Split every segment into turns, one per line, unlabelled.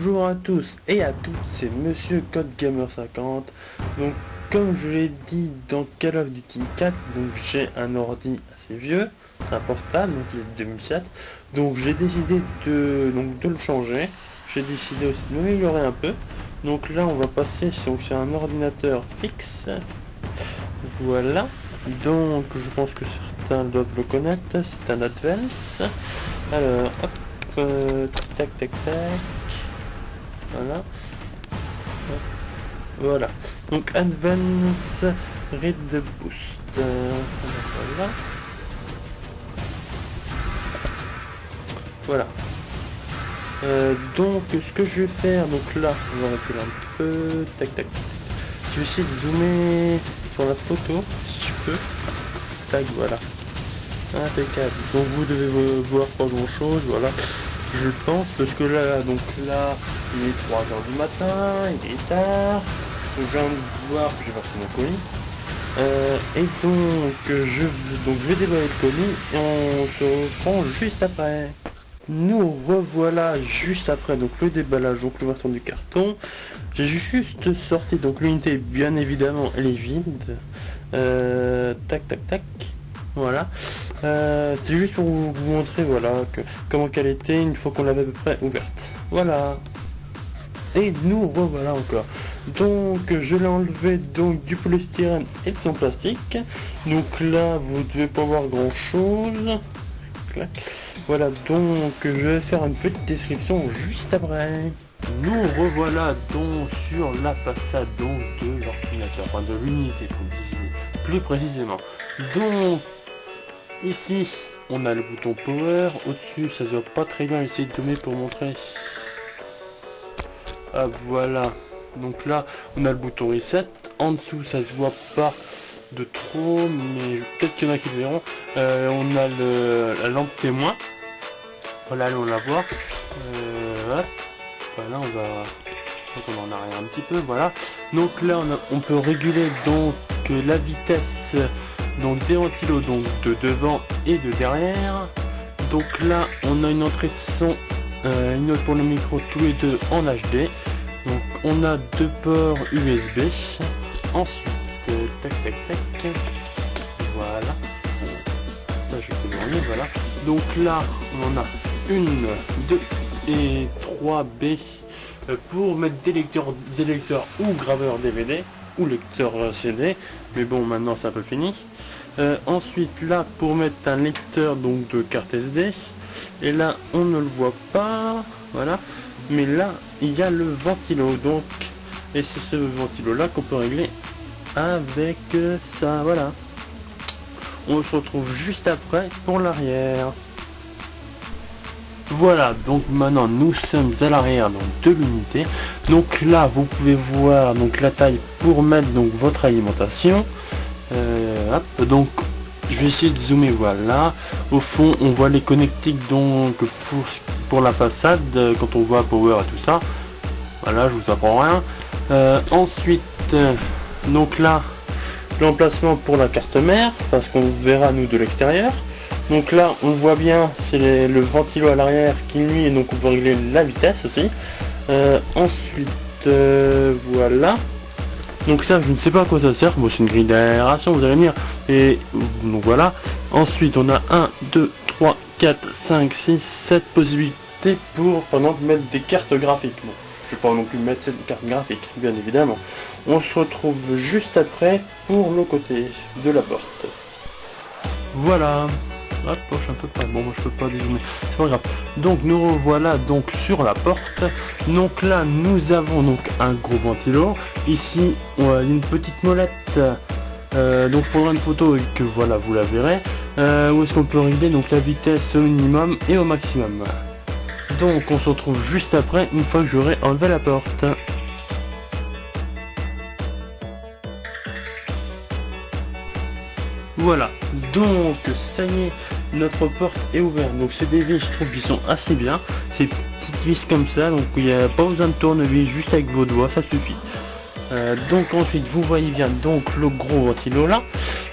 Bonjour à tous et à toutes, c'est Monsieur CodeGamer50. Donc comme je l'ai dit dans Call of Duty 4, donc j'ai un ordi assez vieux, c'est un portable, donc il est de 2007. Donc j'ai décidé de le changer. J'ai décidé aussi de m'améliorer un peu. Donc là on va passer sur un ordinateur fixe. Voilà. Donc je pense que certains doivent le connaître, c'est un Advance. Alors hop. Tac tac tac, voilà, voilà, donc Advance Read Boost, voilà, voilà. Donc ce que je vais faire, donc là on va reculer un peu, tac tac, je vais essayer de zoomer sur la photo si je peux, tac, voilà, impeccable. Donc vous devez voir pas grand chose, voilà. Je pense, parce que là, il est 3 h du matin, il est tard, donc je viens de voir que j'ai parti mon colis, et donc je vais déballer le colis, et on se reprend juste après. Nous revoilà juste après, donc le déballage, donc l'ouverture du carton. J'ai juste sorti, donc l'unité, bien évidemment, elle est vide, tac tac tac. Voilà, c'est juste pour vous montrer, voilà, comment qu'elle était une fois qu'on l'avait à peu près ouverte. Voilà. Et nous revoilà encore. Donc je l'ai enlevé donc du polystyrène et de son plastique. Donc là vous devez pas voir grand chose. Voilà, donc je vais faire une petite description juste après. Nous revoilà donc sur la façade donc de l'ordinateur, enfin de l'unité plus précisément. Donc ici, on a le bouton Power. Au-dessus, ça se voit pas très bien. Essayer de zoomer pour montrer. Ah, voilà. Donc là, on a le bouton Reset. En dessous, ça se voit pas de trop, mais peut-être qu'il y en a qui verront. On a la lampe témoin. Voilà, allons la voir. Voilà, on va en arrière un petit peu. Voilà. Donc là, on peut réguler donc la vitesse. Donc des ventilos donc de devant et de derrière. Donc là on a une entrée de son, une autre pour le micro, tous les deux en HD. Donc on a deux ports USB. Ensuite tac tac tac, voilà, ça je peux le relier, voilà. Donc là on a une, deux et 3 B pour mettre des lecteurs ou graveurs DVD ou lecteur CD, mais bon maintenant c'est un peu fini. Ensuite là pour mettre un lecteur donc de carte SD, et là on ne le voit pas, voilà, mais là il y a le ventilo, donc, et c'est ce ventilo là qu'on peut régler avec ça, voilà. On se retrouve juste après pour l'arrière. Voilà, donc maintenant nous sommes à l'arrière de l'unité. Donc là vous pouvez voir donc la taille pour mettre donc votre alimentation. Hop, donc je vais essayer de zoomer, voilà. Au fond on voit les connectiques donc pour la façade, quand on voit Power et tout ça. Voilà, je vous apprends rien. Ensuite donc là l'emplacement pour la carte mère, parce qu'on verra nous de l'extérieur. Donc là on voit bien, c'est le ventilo à l'arrière qui nuit, et donc on peut régler la vitesse aussi. Ensuite voilà. Donc ça je ne sais pas à quoi ça sert, bon, c'est une grille d'aération vous allez me dire. Et donc voilà. Ensuite on a 1, 2, 3, 4, 5, 6, 7 possibilités pour pendant de mettre des cartes graphiques. Bon, je vais pas non plus mettre cette carte graphique, bien évidemment. On se retrouve juste après pour le côté de la porte. Voilà. Hop, je suis un peu pas bon, moi je peux pas dézoomer, c'est pas grave. Donc nous revoilà donc sur la porte. Donc là nous avons donc un gros ventilo. Ici on a une petite molette. Donc je prendrai une photo et que voilà vous la verrez. Où est-ce qu'on peut régler donc la vitesse au minimum et au maximum. Donc on se retrouve juste après, une fois que j'aurai enlevé la porte. Voilà, donc ça y est, notre porte est ouverte. Donc c'est des vis, je trouve, qui sont assez bien. Ces petites vis comme ça, donc il n'y a pas besoin de tournevis, juste avec vos doigts, ça suffit. Donc ensuite vous voyez bien donc le gros ventilo là.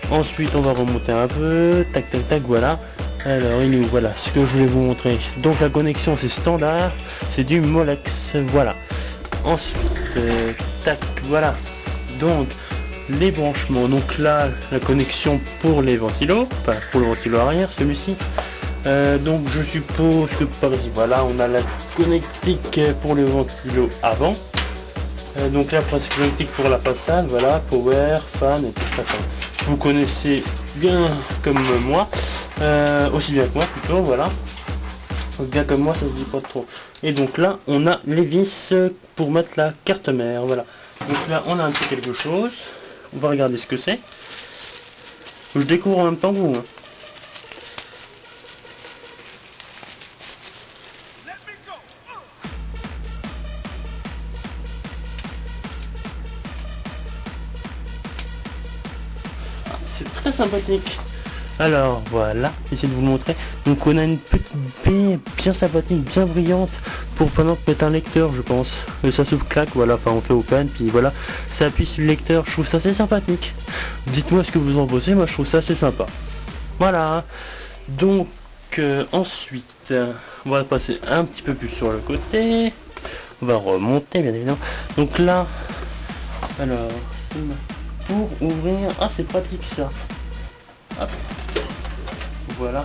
Ensuite on va remonter un peu, tac tac tac, voilà. Alors il est où? Voilà ce que je voulais vous montrer. Donc la connexion c'est standard, c'est du Molex, voilà. Ensuite, tac, voilà. Donc les branchements, donc là la connexion pour les ventilos, enfin pour le ventilo arrière celui-ci. Donc je suppose que par ici, voilà, on a la connectique pour le ventilo avant. Donc là presque connectique pour la façade, voilà, power, fan et tout ça. Vous connaissez bien comme moi, aussi bien que moi plutôt, voilà. Bien comme moi, ça se dit pas trop. Et donc là, on a les vis pour mettre la carte mère, voilà. Donc là, on a un petit quelque chose. On va regarder ce que c'est. Je découvre en même temps que vous. Hein. C'est très sympathique. Alors voilà, j'essaie de vous le montrer. Donc on a une petite baie bien sympathique, bien brillante pour pendant mettre un lecteur, je pense. Ça se claque, voilà, enfin on fait open, puis voilà, ça appuie sur le lecteur. Je trouve ça assez sympathique. Dites-moi ce que vous en pensez, moi je trouve ça assez sympa. Voilà. Donc ensuite, on va passer un petit peu plus sur le côté. On va remonter bien évidemment. Donc là, alors pour ouvrir, ah c'est pratique ça. Hop. Voilà,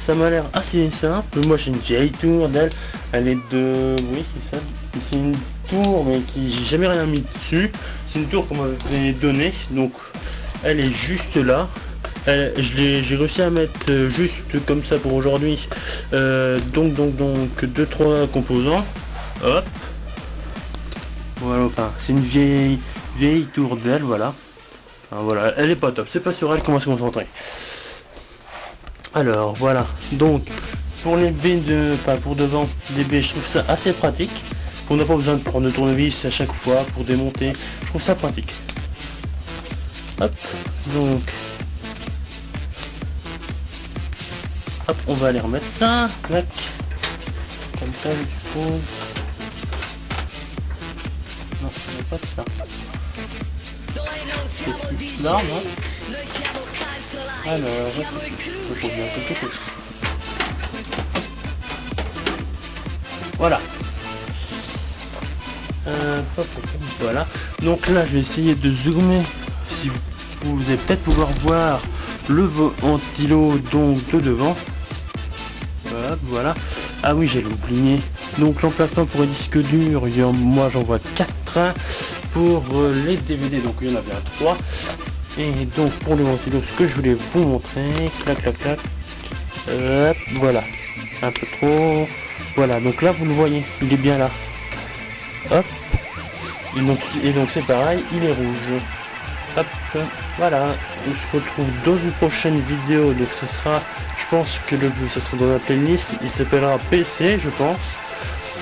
ça m'a l'air assez simple. Moi j'ai une vieille tour d'elle, elle est de, oui c'est ça, c'est une tour mais qui j'ai jamais rien mis dessus. C'est une tour qu'on m'avait donnée, donc elle est juste là. J'ai réussi à mettre juste comme ça pour aujourd'hui. Donc 2-3 composants. Hop. Voilà, enfin c'est une vieille tour d'elle, voilà. Enfin, voilà, elle est pas top, c'est pas sur elle qu'on va se concentrer. Alors voilà, donc pour les baies de, enfin pour devant des baies, je trouve ça assez pratique. On n'a pas besoin de prendre de tournevis à chaque fois pour démonter, je trouve ça pratique. Hop, donc hop, on va aller remettre ça, clac, comme ça je suppose. Non, c'est pas ça. C'est plus là, non? Alors, faut bien quelque chose. Voilà. Voilà. Donc là, je vais essayer de zoomer. Si vous allez peut-être pouvoir voir le ventilo donc de devant. Voilà. Ah oui, j'allais oublier. Donc l'emplacement pour les disques durs, moi j'en vois 4. Pour les DVD, donc il y en a bien 3. Et donc pour le ventilo, ce que je voulais vous montrer, clac clac clac, voilà, un peu trop, voilà, donc là vous le voyez, il est bien là, hop, et donc c'est pareil, il est rouge, hop, voilà, on se retrouve dans une prochaine vidéo, donc ce sera, je pense que ce sera dans la playlist, il s'appellera PC, je pense.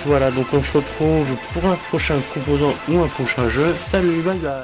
Voilà, donc on se retrouve pour un prochain composant ou un prochain jeu. Salut, bye bye.